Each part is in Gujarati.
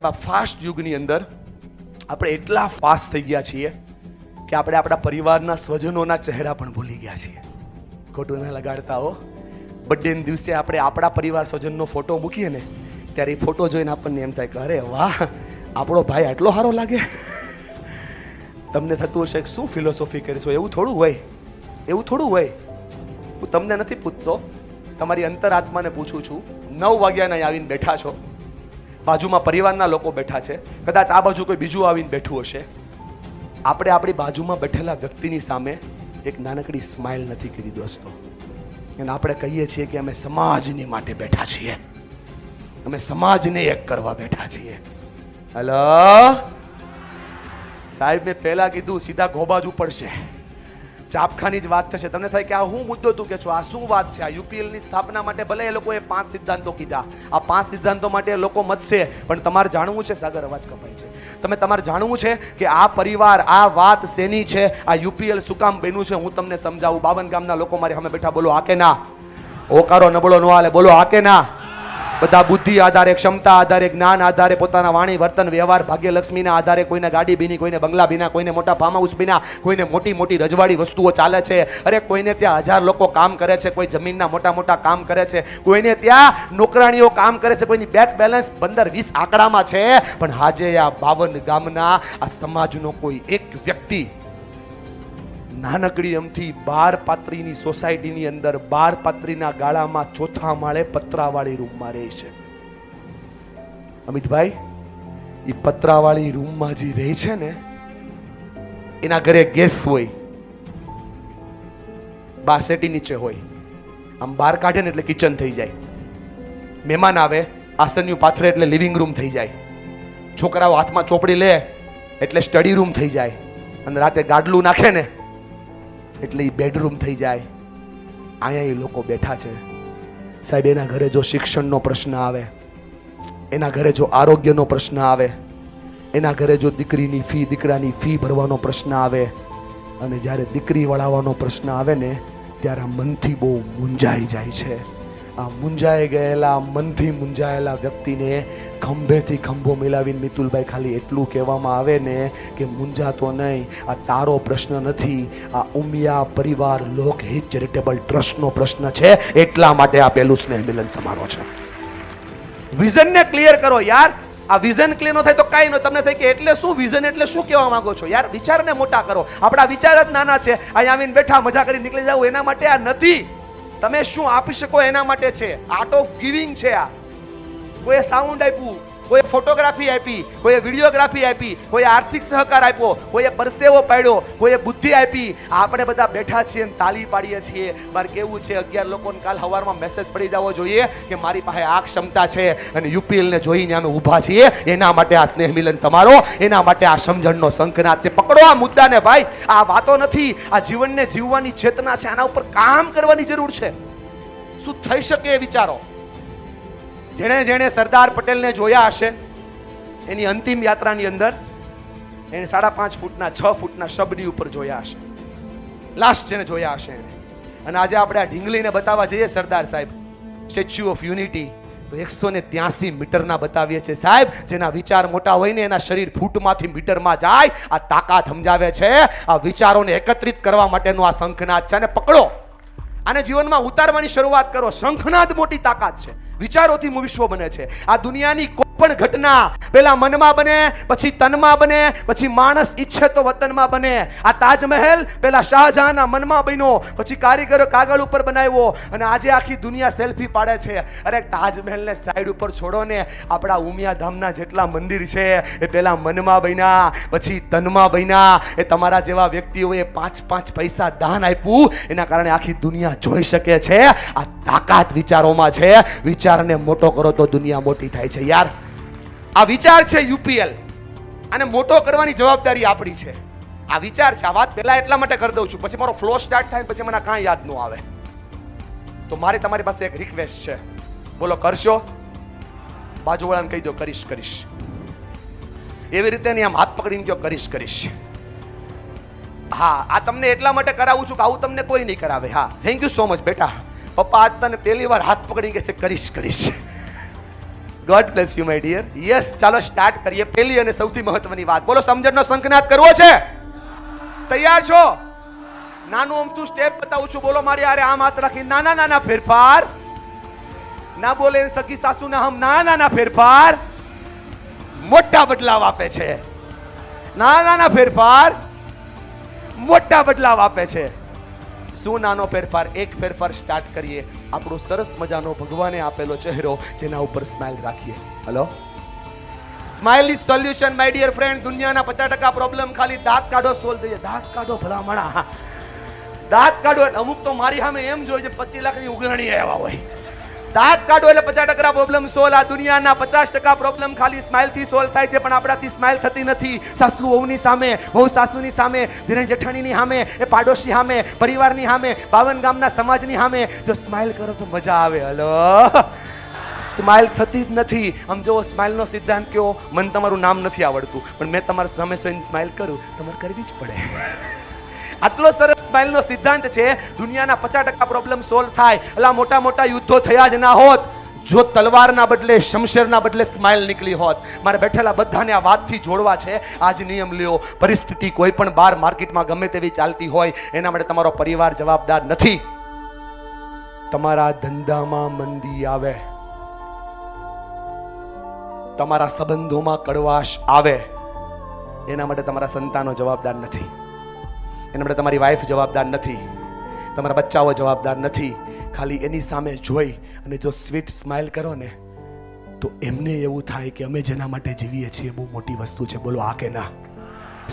ફાસ્ટ યુગની અંદર આપણે એટલા ફાસ્ટ થઈ ગયા છીએ કે આપણે આપણા પરિવારના સ્વજનોના ચહેરા પણ ભૂલી ગયા છીએ. ખોટું ના લગાડતા હો. બર્થડેના દિવસે આપણે આપણા પરિવાર સ્વજનનો ફોટો મૂકીએ ને ત્યારે એ ફોટો જોઈને આપણને એમ થાય કે અરે વાહ, આપણો ભાઈ આટલો સારો લાગે. તમને થતું હશે કે શું ફિલોસોફી કરીશું? એવું થોડું હોય, એવું થોડું હોય. હું તમને નથી પૂછતો, તમારી અંતરાત્માને પૂછું છું. 9 વાગ્યાના આવીને બેઠા છો, બાજુમાં પરિવારના લોકો બેઠા છે, કદાચ આ બાજુ કોઈ બીજું આવીને બેઠું હશે. આપણે આપણી બાજુમાં બેઠેલા વ્યક્તિની સામે એક નાનકડી સ્માઇલ નથી કરી દોસ્તો, અને આપણે કહીએ છીએ કે અમે સમાજની માટે બેઠા છીએ, અમે સમાજને એક કરવા બેઠા છીએ. હલો સાહેબ, મેં પહેલા કીધું સીધા ગોબાજુ પડશે, ચાપખાની જ વાત થશે. તમને થાય કે આ હું મુદ્દો તું કે છો, આ શું વાત છે? આ યુપીએલની સ્થાપના માટે ભલે એ લોકોએ 5 સિદ્ધાંતો કીધા, આ 5 સિદ્ધાંતો માટે લોકો મતશે, પણ તમારે જાણવું છે, સાગર અવાજ કપાય છે, તમારે જાણવું છે કે આ પરિવાર, આ વાત શેની છે, આ યુપીએલ શું કામ બન્યું છે. હું તમને સમજાવું. 52 ગામના લોકો મારી સામે બેઠા, બોલો હા કે ના? ઓકારો નબળો નો હાલે, બોલો હા કે ના? બધા બુદ્ધિ આધારે, ક્ષમતા આધારે, જ્ઞાન આધારે, પોતાના વાણી વર્તન વ્યવહાર ભાગ્યલક્ષ્મીના આધારે, કોઈને ગાડી બીની, કોઈને બંગલા બીના, કોઈને મોટા ફાર્મ હાઉસ બીના, કોઈને મોટી મોટી રજવાડી વસ્તુઓ ચાલે છે. અરે કોઈને ત્યાં 1000 લોકો કામ કરે છે, કોઈ જમીનના મોટા મોટા કામ કરે છે, કોઈને ત્યાં નોકરાણીઓ કામ કરે છે, કોઈની બેંક બેલેન્સ 15-20 આંકડામાં છે. પણ આજે આ 52 ગામના આ સમાજનો કોઈ એક વ્યક્તિ નાનકડી એમથી 12 પાત્રીની સોસાયટીની અંદર 12 પાત્રીના ગાળામાં 4થા માળે પતરાવાળી રૂમમાં રહે છે. અમિતભાઈ, એ પતરાવાળી રૂમમાં જે રહે છે ને, એના ઘરે ગેસ હોય, બાસેટી નીચે હોય, આમ બહાર કાઢે ને એટલે કિચન થઈ જાય, મહેમાન આવે આસન્યું પાથરે એટલે લિવિંગ રૂમ થઈ જાય, છોકરાઓ હાથમાં ચોપડી લે એટલે સ્ટડી રૂમ થઈ જાય, અને રાતે ગાડલું નાખે ને એટલે એ બેડરૂમ થઈ જાય. અહીંયા એ લોકો બેઠા છે સાહેબ. એના ઘરે જો શિક્ષણનો પ્રશ્ન આવે, એના ઘરે જો આરોગ્યનો પ્રશ્ન આવે, એના ઘરે જો દીકરીની ફી, દીકરાની ફી ભરવાનો પ્રશ્ન આવે, અને જ્યારે દીકરી વળાવવાનો પ્રશ્ન આવે ને ત્યારે આ મનથી બહુ મૂંઝાઈ જાય છે. આ મૂંઝાઈ ગયેલા, મનથી મૂંઝાયેલા વ્યક્તિને ખંભેથી ખંભો મિલાવીને મિતુલભાઈ ખાલી એટલું કહેવામાં આવે ને કે મૂંઝાતો નહીં, આ તારો પ્રશ્ન નથી, આ ઉમિયા પરિવાર લોકહિત ચેરિટેબલ ટ્રસ્ટનો પ્રશ્ન છે. એટલા માટે આ પહેલું સ્નેહ મિલન સમારોહ છે. વિઝનને ક્લિયર કરો યાર. આ વિઝન ક્લિયર ન થાય તો કાંઈ ન. તમને થાય કે એટલે શું વિઝન, એટલે શું કહેવા માંગો છો યાર? વિચારને મોટા કરો. આપણા વિચાર જ નાના છે. અહીંયા આવીને બેઠા મજા કરી નીકળી જાવ એના માટે આ નથી. તમે શું આપી શકો એના માટે છે. આર્ટ ઓફ ગિવિંગ છે આ. કોઈ સાઉન્ડ આપ્યું, કોઈ ફોટોગ્રાફી આપી, કોઈ વિડીયોગ્રાફી આપી, કોઈ આર્થિક સહકાર આપ્યો, કોઈ પરસેવો પાડ્યો, કોઈ બુદ્ધિ આપી. આપણે બધા બેઠા છીએ અને તાલી પાડીએ છીએ. બાર કેવું છે, 11 લોકોને કાલ સવારમાં મેસેજ પડી જવો જોઈએ કે મારી પાસે આ ક્ષમતા છે, અને યુપીએલને જોઈને અમે ઊભા છીએ. એના માટે આ સ્નેહ મિલન સમારોહ, એના માટે આ સમજણનો શંખનાદ છે. પકડો આ મુદ્દાને ભાઈ. આ વાતો નથી, આ જીવનને જીવવાની ચેતના છે. આના ઉપર કામ કરવાની જરૂર છે. શું થઈ શકે એ વિચારો. જેણે જેણે સરદાર પટેલને જોયા હશે એની અંતિમ યાત્રાની અંદર એને 5.5 ફૂટના 6 ફૂટના શબની ઉપર જોયા હશે. લાસ્ટ જેને જોયા હશે એને. અને આજે આપણે આ ઢીંગલીને બતાવવા જઈએ સરદાર સાહેબ, સ્ટેચ્યુ ઓફ યુનિટી, તો 183 મીટરના બતાવીએ છીએ સાહેબ. જેના વિચાર મોટા હોય ને એના શરીર ફૂટમાંથી મીટરમાં જાય. આ તાકાત સમજાવે છે. આ વિચારોને એકત્રિત કરવા માટેનો આ શંખનાદ છે. અને પકડો આને, જીવનમાં ઉતારવાની શરૂઆત કરો. શંખનાદ મોટી તાકાત છે. વિચારોથી વિશ્વ બને છે. આ દુનિયાની કોઈ પણ ઘટના પેલા મનમાં બને, પછી તનમાં બને, પછી માણસ ઈચ્છે તો વતનમાં બને. આ તાજમહેલ પેલા શાહજહાંના મનમાં બન્યો, પછી કારીગરો કાગળ ઉપર બનાવ્યો, અને આજે આખી દુનિયા સેલ્ફી પાડે છે. અરે તાજમહેલને સાઈડ ઉપર છોડો ને, આપણા ઉમિયા ધામના જેટલા મંદિર છે એ પેલા મનમાં બન્યા, પછી તનમાં બન્યા. એ તમારા જેવા વ્યક્તિઓએ 5 પૈસા દાન આપ્યું, એના કારણે આખી દુનિયા જોઈ શકે છે. આ તાકાત વિચારોમાં છે. વિચારને મોટો કરો તો દુનિયા મોટી થાય છે યાર. આ વિચાર છે યુપીએલ, આને મોટો કરવાની જવાબદારી આપણી છે. આ વિચાર છે. આ વાત પહેલા એટલા માટે કરી દઉં છું, પછી મારો ફ્લો સ્ટાર્ટ થાય પછી મને કાંઈ યાદ ન આવે. તો મારે તમારી પાસે એક રિક્વેસ્ટ છે. બોલો કરશો? બાજુવાળાને કહી દો કરીશ કરીશ. એવી રીતે નહીં, આમ હાથ પકડીને કહો કરીશ કરીશ. હા, આ તમને એટલા માટે કરાવું છું કે આવું તમને કોઈ નહીં કરાવે. હા, થેન્ક યુ સો મચ બેટા. પપ્પા આજ તને પહેલી વાર હાથ પકડી કે છે કરીશ કરીશ. God bless you my dear. Yes, ચાલો સ્ટાર્ટ કરીએ. પહેલી અને સૌથી મહત્વની વાત, બોલો સમજણનો શંખનાદ કરવો છે? તૈયાર છો? નાનું અમથું સ્ટેપ બતાવું છું, બોલો મારી હારે. આમ હાથ રાખી, નાના નાના ફેરફાર. ના બોલે સખી સાસુ ના હમ, નાના નાના ફેરફાર મોટા બદલાવ આપે છે. નાના નાના ફેરફાર મોટા બદલાવ આપે છે. શું નાનો ફેરફાર? એક ફેરફાર સ્ટાર્ટ કરીએ. આપણો સરસ મજાનો ભગવાને આપેલો ચહેરો, જેના ઉપર સ્માઇલ રાખીએ. Hello, smile is solution my dear friend. દુનિયાના 50% પ્રોબ્લેમ ખાલી દાંત કાઢો સોલ્વ થઈ જાય. દાંત કાઢો ભલામણા, દાંત કાઢો. અમુક તો મારી સામે એમ જોઈએ છે 25 લાખની ઉઘરાણી આવ્યા હોય. દાંત કાઢો એટલે 50% પ્રોબ્લેમ સોલ્વ. આ દુનિયાના 50% પ્રોબ્લેમ ખાલી સ્માઇલ થી સોલ્વ થાય છે, પણ આપણાથી સ્માઇલ થતી નથી. સાસુ વહુની સામે, વહુ સાસુની સામે, ધીરે જેઠાણીની સામે, એ પાડોશી સામે, પરિવારની સામે, 52 ગામના સમાજની સામે જો સ્માઇલ કરો તો મજા આવે. હલો, સ્માઇલ થતી જ નથી. આમ જો સ્માઇલનો સિદ્ધાંત કયો, મને તમારું નામ નથી આવડતું, પણ મેં તમારા સામે સ્માઇલ કરું, તમારે કરવી જ પડે. આટલો સરસ સ્માઇલનો સિદ્ધાંત છે. દુનિયાના 50% પ્રોબ્લેમ સોલ્વ થાય. એટલે મોટા મોટા યુદ્ધો થયા જ ના હોત જો તલવારના બદલે, શમશેરના બદલે સ્માઇલ નીકળી હોત. મારે બેઠેલા બધાને આ વાતથી જોડવા છે. આજ નિયમ લ્યો, પરિસ્થિતિ કોઈ પણ બહાર માર્કેટમાં ગમે તેવી ચાલતી હોય, એના માટે તમારો પરિવાર જવાબદાર નથી. તમારા ધંધામાં મંદી આવે, તમારા સંબંધોમાં કડવાશ આવે, એના માટે તમારા સંતાનો જવાબદાર નથી. એના માટે તમારી વાઈફ જવાબદાર નથી, તમારા બચ્ચાઓ જવાબદાર નથી. ખાલી એની સામે જોઈ અને જો સ્વીટ સ્માઇલ કરો ને, તો એમને એવું થાય કે અમે જેના માટે જીવીએ છીએ બહુ મોટી વસ્તુ છે. બોલો આ કે ના?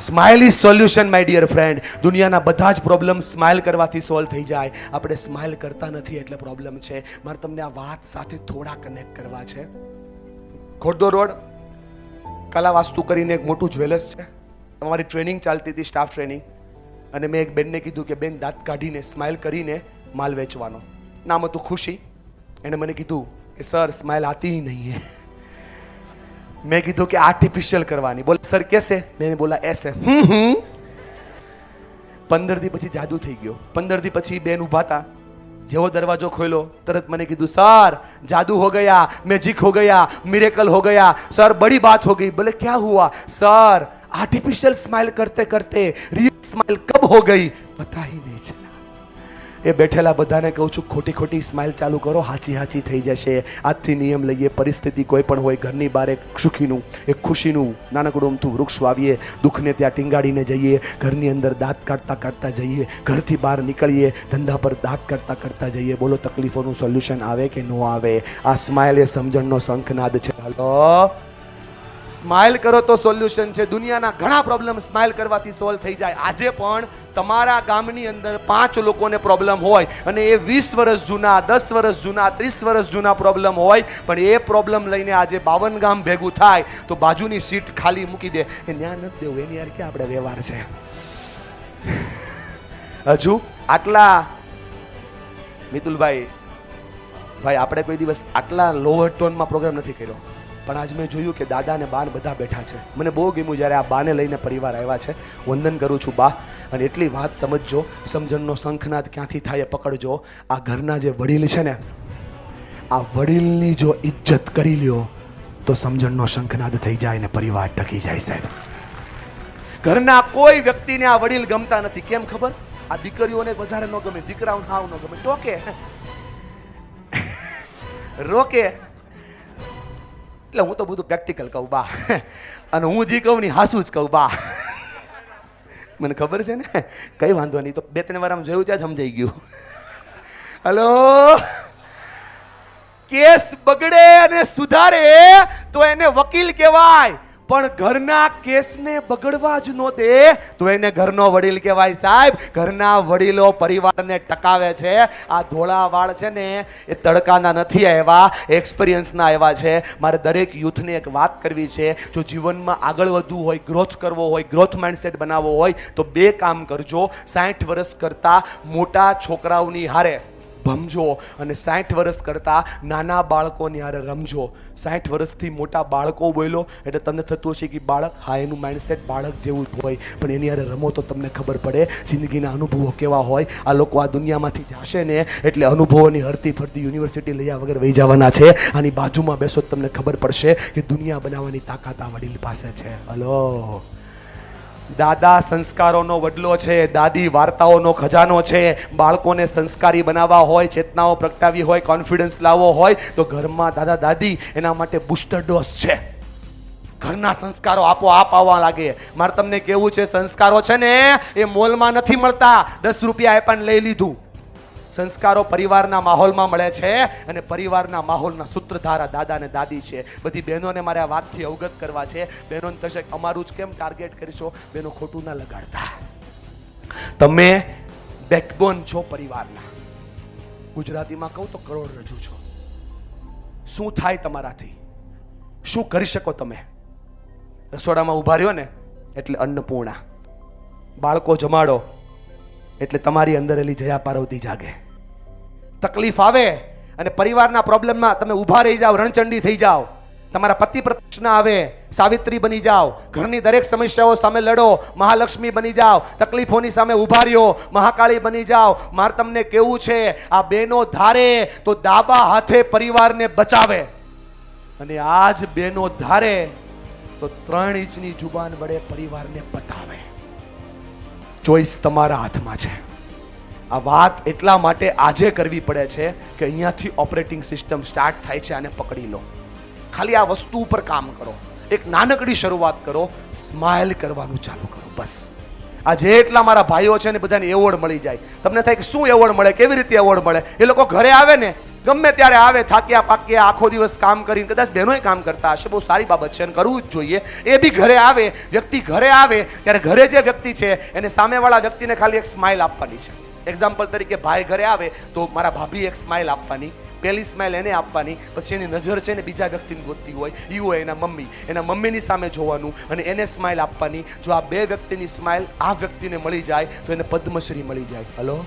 Smile is solution my dear friend. દુનિયાના બધા જ પ્રોબ્લેમ સ્માઇલ કરવાથી સોલ્વ થઈ જાય. આપણે સ્માઇલ કરતા નથી એટલે પ્રોબ્લેમ છે. મારે તમને આ વાત સાથે થોડા કનેક્ટ કરવા છે. ઘોડદોડ રોડ કલા વાસ્તુ કરીને એક મોટું જ્વેલર્સ છે. અમારી ટ્રેનિંગ ચાલતી હતી, સ્ટાફ ટ્રેનિંગ, અને મેં એક બેનને કીધું કે બેન દાંત કાઢીને સ્માઇલ કરીને માલ વેચવાનો. નામ હતું ખુશી. એણે મને કીધું કે સર સ્માઇલ આતી ही नहीं है. મેં કીધું કે આર્ટિફિશિયલ કરવાની. બોલે સર कैसे? मैंने बोला ऐसे. 15 દી પછી જાદુ થઈ ગયો. 15 દી પછી બેન ઉભા હતા. જેવો દરવાજો ખોલ્યો તરત મને કીધું સર जादू हो गया, मैजिक हो गया, मिरेकल हो गया, सर बड़ी बात हो गई. बोले क्या हुआ? सर आर्टिफिशियल स्माइल करते करते रियल स्माइल कब हो गई पता ही नहीं चला. એ બેઠેલા બધાને કહું છું, ખોટી ખોટી સ્માઇલ ચાલુ કરો, હાચી હાચી થઈ જશે. આજથી નિયમ લઈએ. પરિસ્થિતિ કોઈ પણ હોય, ઘરની બહાર એક સુખીનું, એક ખુશીનું નાનકડું અમથું વૃક્ષ વાવીએ, દુઃખને ત્યાં ટીંગાડીને જઈએ, ઘરની અંદર દાંત કાઢતા કાઢતા જઈએ, ઘરથી બહાર નીકળીએ, ધંધા પર દાંત કાઢતા કાઢતા જઈએ. બોલો તકલીફોનું સોલ્યુશન આવે કે ન આવે? આ સ્માઇલ એ સમજણનો શંખનાદ છે. હલો, સ્માઇલ કરો તો સોલ્યુશન છે. દુનિયાના ઘણા પ્રોબ્લેમ સ્માઇલ કરવાથી સોલ્વ થઈ જાય. આજે પણ તમારા ગામની અંદર 5 લોકોને પ્રોબ્લેમ હોય અને એ 20 વર્ષ જૂના, 10 વર્ષ જૂના, 30 વર્ષ જૂના પ્રોબ્લેમ હોય, પણ એ પ્રોબ્લેમ લઈને આજે 52 ગામ ભેગું થાય તો બાજુની સીટ ખાલી મૂકી દે. એ ન્યા નથી દેવું, એની યાર ક્યાં આપણે વ્યવહાર છે? હજુ આટલા મિતુલભાઈ ભાઈ, આપણે કોઈ દિવસ આટલા લોઅર ટોનમાં પ્રોગ્રામ નથી કર્યો, પણ આજ મેં જોયું કે દાદા અને બા બધા બેઠા છે. મને બહુ ગમ્યું જ્યારે આ બાને લઈને પરિવાર આવ્યા છે. વંદન કરું છું બા. અને એટલી વાત સમજજો, સમજણનો શંખનાદ ક્યાંથી થાય એ પકડજો. આ ઘરના જે વડીલ છે ને, આ વડીલની જો ઇજ્જત કરી લ્યો તો સમજણનો શંખનાદ થઈ જાય ને પરિવાર ટકી જાય. સાહેબ, ઘરના કોઈ વ્યક્તિને આ વડીલ ગમતા નથી. કેમ ખબર? આ દીકરીઓને વધારે ન ગમે, દીકરાઓને હાવ ન ગમે. ટોકે, રોકે. એટલે હું તો બધું પ્રેક્ટિકલ કહું બા, અને હું જે કહું ને હાસું જ કહું બા. મને ખબર છે ને, કઈ વાંધો નહીં. તો 2-3 વાર આમ જોયું ત્યાં સમજાઈ ગયું. હલો, કેસ બગડે અને સુધારે તો એને વકીલ કહેવાય, પણ ઘરના કેસને બગડવા જ ન દે તો એને ઘરનો વડીલ કહેવાય. સાહેબ, ઘરના વડીલો પરિવારને ટકાવે છે. આ ધોળા વાળ છે ને એ તડકાના નથી આવ્યા, એક્સપિરિયન્સના આવ્યા છે. મારે દરેક યુથને એક વાત કરવી છે. જો જીવનમાં આગળ વધવું હોય, ગ્રોથ કરવો હોય, ગ્રોથ માઇન્ડસેટ બનાવવો હોય તો 2 કામ કરજો. 60 વર્ષ કરતા મોટા છોકરાઓની હારે ભમજો અને 60 વર્ષ કરતાં નાના બાળકોની હારે રમજો. 60 વર્ષથી મોટા બાળકો બોલો એટલે તમને થતું હશે કે બાળક, હા એનું માઇન્ડસેટ બાળક જેવું જ હોય, પણ એની હારે રમો તો તમને ખબર પડે જિંદગીના અનુભવો કેવા હોય. આ લોકો આ દુનિયામાંથી જશે ને એટલે અનુભવોની હરતી ફરતી યુનિવર્સિટી લઈ વગર વહી જવાના છે. આની બાજુમાં બેસો તમને ખબર પડશે કે દુનિયા બનાવવાની તાકાત આ વડીલ પાસે છે. હલો, દાદા સંસ્કારોનો વડલો છે, દાદી વાર્તાઓનો ખજાનો છે. બાળકોને સંસ્કારી બનાવવા હોય, ચેતનાઓ પ્રગટાવી હોય, કોન્ફિડન્સ લાવવો હોય તો ઘરમાં દાદા દાદી એના માટે બુસ્ટર ડોઝ છે. ઘરના સંસ્કારો આપોઆપ આવવા લાગે. મારે તમને કેવું છે, સંસ્કારો છે ને એ મોલમાં નથી મળતા. 10 રૂપિયા આપ્યા લઈ લીધું. સંસ્કારો પરિવારના માહોલમાં મળે છે અને પરિવારના માહોલના સૂત્રધારા દાદા અને દાદી છે. બધી બહેનોને મારે આ વાતથી અવગત કરવા છે. બહેનોને થશે અમારું જ કેમ ટાર્ગેટ કરીશો? બહેનો ખોટું ના લગાડતા. તમે બેકબોન છો પરિવારના. ગુજરાતીમાં કહું તો કરોડરજ્જુ છો. શું થાય તમારાથી? શું કરી શકો તમે? રસોડામાં ઉભા રહ્યો ને એટલે અન્નપૂર્ણા. બાળકો જમાડો એટલે તમારી અંદર એલી જયા પાર્વતી જાગે. તકલીફ આવે અને પરિવારના પ્રોબ્લેમમાં તમે ઊભા રહી જાઓ, રણચંડી થઈ જાઓ. તમારા પતિ પર પ્રશ્ન આવે, સાવિત્રી બની જાઓ. ઘરની દરેક સમસ્યાઓ સામે લડો, મહાલક્ષ્મી બની જાઓ. તકલીફોની સામે ઊભા રહ્યો, મહાકાળી બની જાઓ. મારે તમને કેવું છે, આ બેનો ધારે તો ડાબા હાથે પરિવારને બચાવે અને આજ બેનો ધારે તો 3 ઇંચની જુબાન વડે પરિવારને પતાવે. ચોઈસ તમારા હાથમાં છે. આ વાત એટલા માટે આજે કરવી પડે છે કે અહીંયાથી ઓપરેટિંગ સિસ્ટમ સ્ટાર્ટ થાય છે. આને પકડી લો. ખાલી આ વસ્તુ ઉપર કામ કરો. એક નાનકડી શરૂઆત કરો. સ્માઇલ કરવાનું ચાલુ કરો. બસ. આ જેટલા મારા ભાઈઓ છે ને બધાને એવોર્ડ મળી જાય. તમને થાય કે શું એવોર્ડ મળે, કેવી રીતે એવોર્ડ મળે? એ લોકો ઘરે આવે ને, ગમે ત્યારે આવે, થાક્યા પાક્યા, આખો દિવસ કામ કરીને, કદાચ બહેનોય કામ કરતા હશે, બહુ સારી બાબત છે અને કરવું જ જોઈએ. એ બી ઘરે આવે, વ્યક્તિ ઘરે આવે ત્યારે ઘરે જે વ્યક્તિ છે એને સામેવાળા વ્યક્તિને ખાલી એક સ્માઇલ આપવાની છે. એક્ઝામ્પલ તરીકે ભાઈ ઘરે આવે તો મારા ભાભી એક સ્માઇલ આપવાની. પહેલી સ્માઇલ એને આપવાની, પછી એની નજર છે ને બીજા વ્યક્તિને ગોતતી હોય, એ હોય એના મમ્મી. એના મમ્મીની સામે જોવાનું અને એને સ્માઇલ આપવાની. જો આ 2 વ્યક્તિની સ્માઇલ આ વ્યક્તિને મળી જાય તો એને પદ્મશ્રી મળી જાય. હલો.